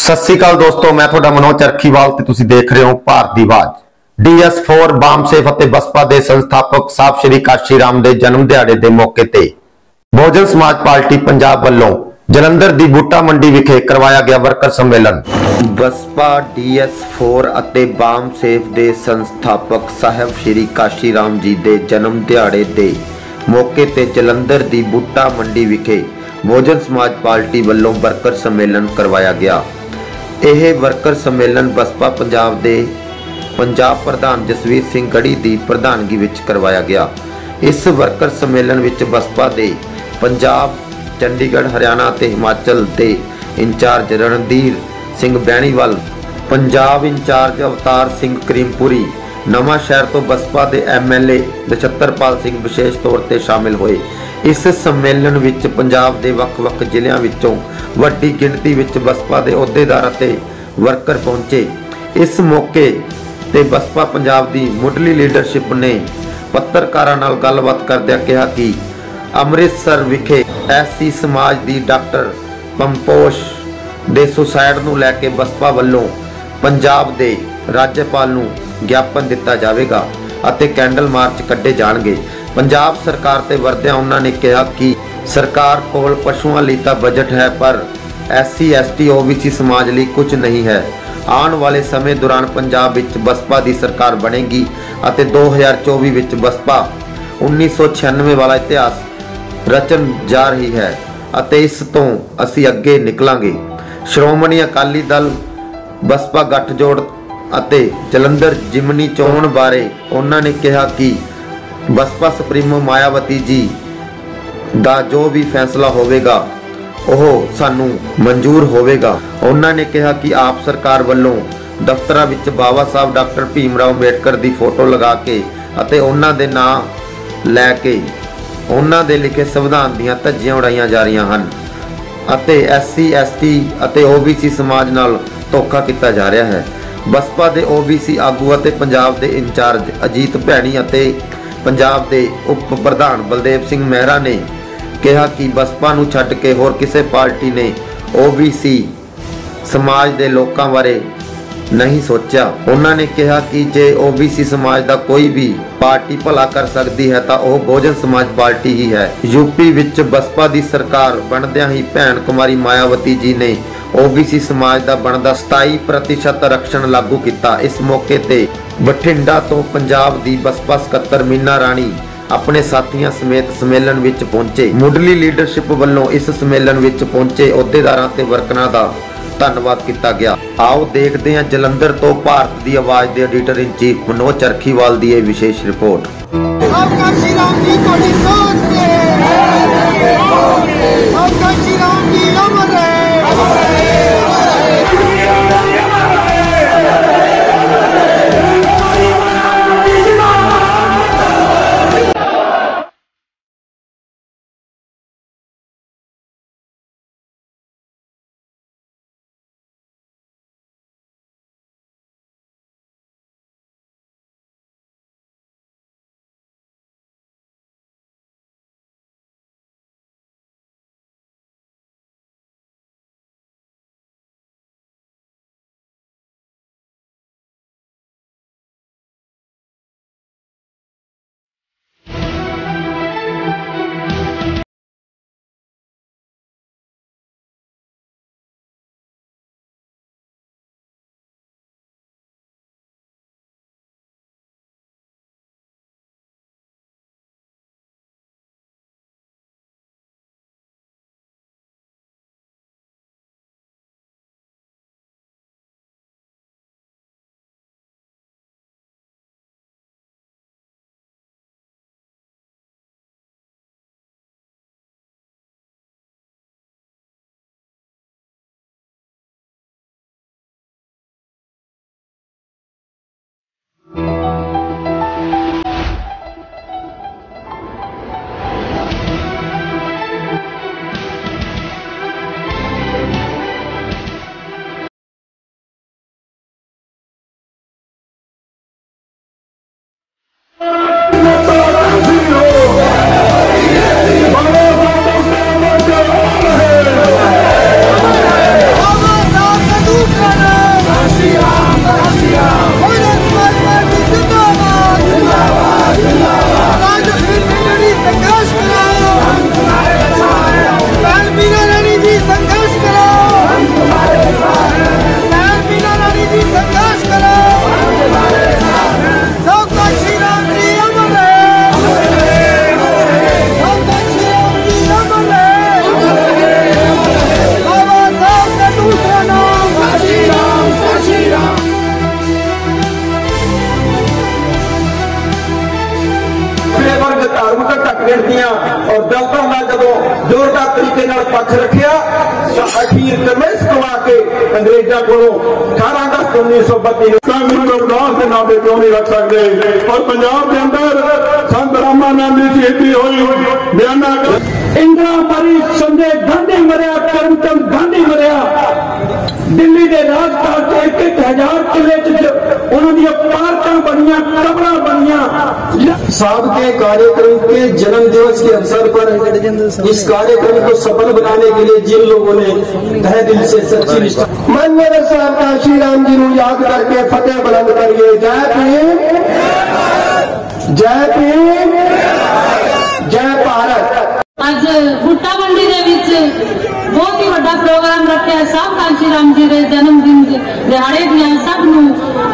सत श्री अकाल दोस्तों, मैं थोड़ा मनोज चरखीवाल ते तुसी देख रहे हो भारत दी आवाज। DS4 बामसेफ ਅਤੇ बसपा ਦੇ ਸੰਸਥਾਪਕ ਸਾਹਿਬ ਸ਼੍ਰੀ ਕਾਸ਼ੀ ਰਾਮ ਦੇ ਜਨਮ ਦਿਹਾੜੇ ਦੇ ਮੌਕੇ ਤੇ ਬਹੁਜਨ ਸਮਾਜ ਪਾਰਟੀ ਪੰਜਾਬ ਵੱਲੋਂ ਜਲੰਧਰ ਦੀ ਬੂਟਾ ਮੰਡੀ ਵਿਖੇ ਕਰਵਾਇਆ ਗਿਆ ਵਰਕਰ ਸੰਮੇਲਨ। ਬਸਪਾ DS4 ਅਤੇ ਬਾਮਸੇਫ ਦੇ ਸੰਸਥਾਪਕ ਸਾਹਿਬ ਸ਼੍ਰੀ ਕਾਸ਼ੀ ਰਾਮ ਜੀ ਦੇ ਜਨਮ ਦਿਹਾੜੇ ਦੇ ਮੌਕੇ ਤੇ ਜਲੰਧਰ ਦੀ ਬੂਟਾ ਮੰਡੀ ਵਿਖੇ बहुजन समाज पार्टी वालों वर्कर सम्मेलन करवाया गया। यह वर्कर सम्मेलन बसपा पंजाब दे पंजाब प्रधान जसवीर सिंह गढ़ी की प्रधानगी विच करवाया गया। इस वर्कर सम्मेलन विच बसपा दे पंजाब, चंडीगढ़, हरियाणा ते हिमाचल के इंचार्ज रणधीर सिंह बैनीवाल, पंजाब इंचार्ज अवतार सिंह करीमपुरी, नवा शहर तो बसपा के MLA नछत्रपाल सिंह विशेष तौर पर शामिल हुए। इस सम्मेलन विच पंजाब के वख-वख जिलों विचों वड्डी गिणती विच बसपा के अहुदेदार ते वर्कर पहुंचे। इस मौके ते बसपा पंजाब की मुढ़ली लीडरशिप ने पत्रकारां नाल गलबात करदिआं कहा कि अमृतसर विखे SC समाज की डॉक्टर पंपोश दे सुसाइड नूं लैके बसपा वालों पंजाब के राज्यपाल नूं ज्ञापन दिता जाएगा अते कैंडल मार्च कड्ढे जाणगे। पंजाब सरकार ते वरदिआं उन्होंने कहा कि सरकार कोल पशुओं लई तां बजट है पर SC ST OBC समाज लई कुछ नहीं है। आने वाले समय दौरान पंजाब विच बसपा की सरकार बनेगी अते 2024 विच बसपा 1996 वाला इतिहास रचन जा रही है अते इस तो असी अगे निकलांगे। श्रोमणी अकाली दल बसपा गठजोड़ अते जलंधर जिमनी चोण बारे उन्होंने कहा कि बसपा सुप्रीमो मायावती जी का जो भी फैसला होगा वह सानू मंजूर होगा। उन्होंने कहा कि आप सरकार वालों दफ्तर विच बाबा साहब डॉक्टर भीमराव अंबेडकर की फोटो लगा के अते उन्हां दे नाम लैके उन्हां दे लिखे संविधान दीआं धज्जियां उड़ाईयां जा रही हैं अते SC ST अते OBC समाज नाल धोखा किया जा रहा है। बसपा के OBC आगू अते पंजाब के इंचार्ज अजीत भैणी अते पंजाब के उप प्रधान बलदेव सिंह मेहरा ने कहा कि बसपा नूं छड्ड के होर किसी पार्टी ने OBC समाज के लोगों बारे नहीं सोचा। उन्होंने कहा कि जे OBC समाज का कोई भी पार्टी भला कर सकती है तो वह बहुजन समाज पार्टी ही है। यूपी विच बसपा की सरकार बनदिआं ही भैन कुमारी मायावती जी ने OBC समाज का बनता 27% आरक्षण लागू किया। इस मौके ते बठिंडा तो पंजाब की बसपा सकत्तर मीना राणी अपने साथियों समेत सम्मेलन विच पहुंचे। मुढ़ली लीडरशिप वालों इस सम्मेलन विच पहुंचे अहुदेदारां ते वर्करां दा धन्नवाद किया गया। आओ देखते हैं जलंधर तो भारत की आवाज के एडिटर इन चीफ मनोज चरखीवाल की यह विशेष रिपोर्ट। नाल पक्ष रखिया अखीर ते मैं कमा के अंग्रेजा को 18 अगस्त 1932 रविदास के नाम क्यों नहीं रख सकते। और पंजाब के अंदर संत रामानंद जी शहीदी हुई बयाना इंदिरा मरी, संजय गांधी मरिया, करमचंद गांधी मरिया, दिल्ली के राजघाट से 1,000 किले उन्होंने पार्क बनिया, कब्र बनिया। साबके कार्यक्रम के जन्म दिवस के अवसर पर इस कार्यक्रम को सफल बनाने के लिए जिन लोगों ने तहे दिल से सच्ची निष्ठा मन मेरे साहब का श्री राम जी को याद करके फतेह बुलंद करिए। जय भीम, जय भीम, जय भारत। ਅੱਜ ਬੁੱਟਾ ਮੰਡੀ ਦੇ ਵਿੱਚ ਬਹੁਤ ਹੀ ਵੱਡਾ ਪ੍ਰੋਗਰਾਮ ਰੱਖਿਆ। ਸਾਹਿਬ ਕਾਂਸ਼ੀ ਰਾਮ ਜੀ ਦੇ ਜਨਮ ਦਿਨ ਦਿਹਾੜੇ ਦੀਆਂ ਸਭ ਨੂੰ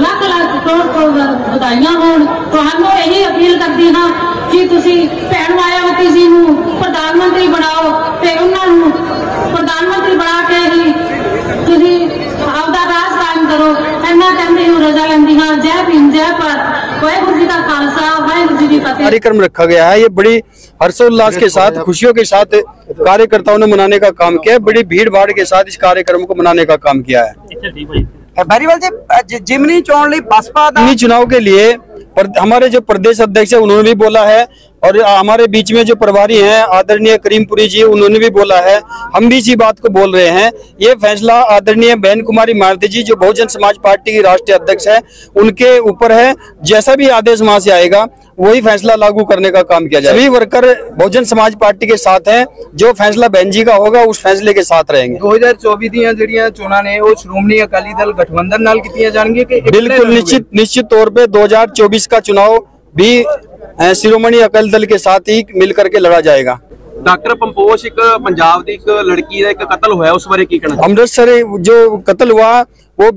ਲੱਖ ਲੱਖ ਕਰੋੜ ਵਧਾਈਆਂ ਹੋਣ। ਤੁਹਾਨੂੰ ਇਹੀ ਅਪੀਲ ਕਰਦੀ ਹਾਂ ਕਿ ਤੁਸੀਂ ਭੈਣ ਮਾਇਆਵਤੀ ਜੀ ਨੂੰ ਪ੍ਰਧਾਨ ਮੰਤਰੀ ਬਣਾਓ ਤੇ ਉਹਨਾਂ ਨੂੰ ਪ੍ਰਧਾਨ ਮੰਤਰੀ ਬਣਾ ਕੇ ਹੀ ਤੁਸੀਂ ਆਪਦਾ ਰਾਜ ਕਾਇਮ करो। इन्ना कहते हुए रजा लेंदी हाँ। जय भीम, जय भारत। वाहिगुरू जी का खालसा, वाहिगुरू जी की फतेह। कार्यक्रम रखा गया है। ये बड़ी हर्षोल्लास के साथ, खुशियों के साथ कार्यकर्ताओं ने मनाने का काम किया है। बड़ी भीड़ भाड़ के साथ इस कार्यक्रम को मनाने का काम किया है। बैरीवाल जी जिमनी चुनाव के लिए हमारे जो प्रदेश अध्यक्ष है उन्होंने भी बोला है, और हमारे बीच में जो प्रभारी हैं आदरणीय करीमपुरी जी उन्होंने भी बोला है। हम भी इसी बात को बोल रहे हैं। ये फैसला आदरणीय बहन कुमारी मारुति जी जो बहुजन समाज पार्टी की राष्ट्रीय अध्यक्ष है उनके ऊपर है। जैसा भी आदेश वहां से आएगा वही फैसला लागू करने का काम किया जाए। सभी वर्कर बहुजन समाज पार्टी के साथ हैं। जो फैसला बहन जी का होगा उस फैसले के साथ रहेंगे। 2024 ਦੀਆਂ ਜਿਹੜੀਆਂ ਚੋਣਾਂ ਨੇ ਉਹ ਸ਼੍ਰੋਮਣੀ ਅਕਾਲੀ ਦਲ गठबंधन ਨਾਲ ਕੀਤੀਆਂ ਜਾਣਗੀਆਂ कि बिल्कुल निश्चित तौर पे 2024 का चुनाव भी शिरोमणि अकाली दल के साथ ही मिलकर के लड़ा जाएगा। डॉक्टर पंपोश एक पंजाब की एक लड़की का एक कत्ल हुआ उस बारे की कहना? अमृतसर जो कत्ल हुआ वो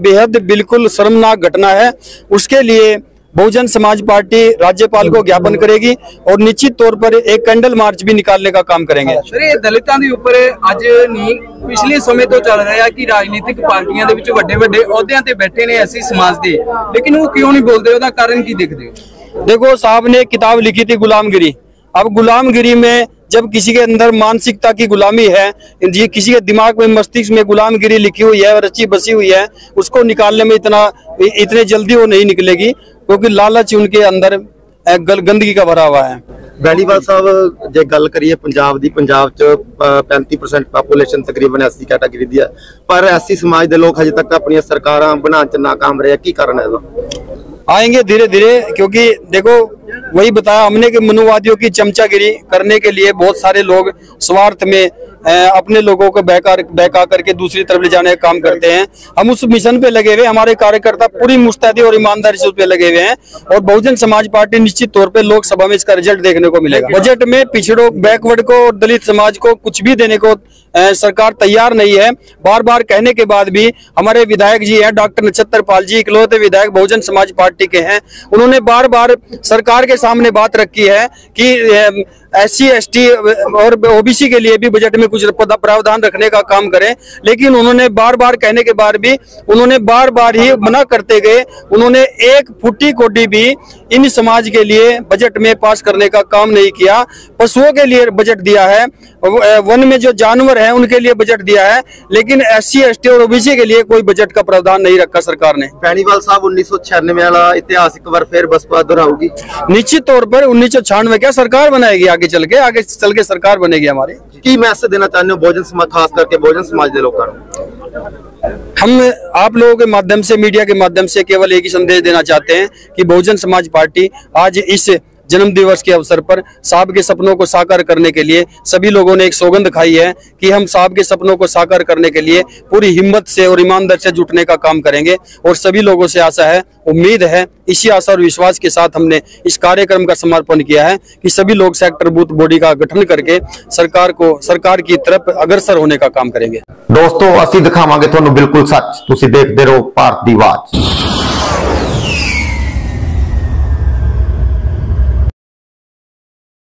बेहद बिल्कुल शर्मनाक घटना है। उसके लिए बहुजन समाज पार्टी राज्यपाल को ज्ञापन करेगी और निश्चित तौर पर एक कैंडल मार्च भी निकालने का काम करेंगे। सर ये दलितों के ऊपर अज नहीं पिछले समय तो चल रहा है कि राजनीतिक पार्टियां दे विच वड्डे वड्डे अहुदियां ते बैठे ने ऐसी समाज दे, लेकिन वो क्यों नहीं बोलते? उसका कारण की देखते हो? देखो साहब ने एक किताब लिखी थी गुलामगिरी। अब गुलामगिरी में जब किसी के अंदर मानसिकता की गुलामी है, किसी के दिमाग में मस्तिष्क में गुलामगिरी लिखी हुई है, रची बसी हुई है, उसको निकालने में इतने जल्दी वो नहीं निकलेगी क्योंकि लालच उनके अंदर गंदगी का भरा हुआ है। बैलीवाल साहब जे गल करिए पंजाब दी, पंजाब च 35% पॉपुलेशन तकरीबन एससी कैटेगरी दी है, पर एससी समाज के लोग अजे तक अपनी सरकारां बनाने च नाकाम रहे। की कारण है? आएंगे धीरे धीरे, क्योंकि देखो वही बताया हमने कि मनुवादियों की चमचागिरी करने के लिए बहुत सारे लोग स्वार्थ में अपने लोगों को बहका करके दूसरी तरफ ले जाने का काम करते हैं। हम उस मिशन पे लगे हुए, हमारे कार्यकर्ता पूरी मुस्तैदी और ईमानदारी से उस पे लगे हुए हैं और बहुजन समाज पार्टी निश्चित तौर पे लोकसभा में इसका रिजल्ट देखने को मिलेगा। बजट में पिछड़ों, बैकवर्ड को और दलित समाज को कुछ भी देने को सरकार तैयार नहीं है। बार बार कहने के बाद भी हमारे विधायक जी हैं डॉक्टर नक्षत्र पाल जी, इकलौते विधायक बहुजन समाज पार्टी के हैं। उन्होंने बार बार सरकार के सामने बात रखी है कि SC ST और OBC के लिए भी बजट में कुछ प्रावधान रखने का काम करें, लेकिन उन्होंने बार बार कहने के बाद भी उन्होंने बार बार ही मना करते गए। उन्होंने एक फुट्टी कोटी भी इन समाज के लिए बजट में पास करने का काम नहीं किया। पशुओं के लिए बजट दिया है, वन में जो जानवर हैं उनके लिए बजट दिया है, लेकिन SC ST और OBC के लिए कोई बजट का प्रावधान नहीं रखा सरकार ने। बैनीवाल साहब 1996 वाला इतिहास एक बार फिर बसपा दोहराऊगी? निश्चित तौर पर 1996 क्या सरकार बनाएगी, आगे चल के सरकार बनेगी हमारी। की मैसेज देना चाहते हो बहुजन समाज, खास करके बहुजन समाज के लोगों को? हम आप लोगों के माध्यम से, मीडिया के माध्यम से केवल एक ही संदेश देना चाहते हैं कि बहुजन समाज पार्टी आज इस जन्म दिवस के अवसर पर साहब के सपनों को साकार करने के लिए सभी लोगों ने एक सौगंध खाई है कि हम साहब के सपनों को साकार करने के लिए पूरी हिम्मत से और ईमानदारी से जुटने का काम करेंगे। और सभी लोगों से आशा है, उम्मीद है, इसी आशा और विश्वास के साथ हमने इस कार्यक्रम का समर्पण किया है कि सभी लोग सेक्टर बूथ बॉडी का गठन करके सरकार की तरफ अग्रसर होने का काम करेंगे। दोस्तों असीं दिखावांगे तुहानूं बिल्कुल सच, तुसीं देखदे रहो भारत दी आवाज़।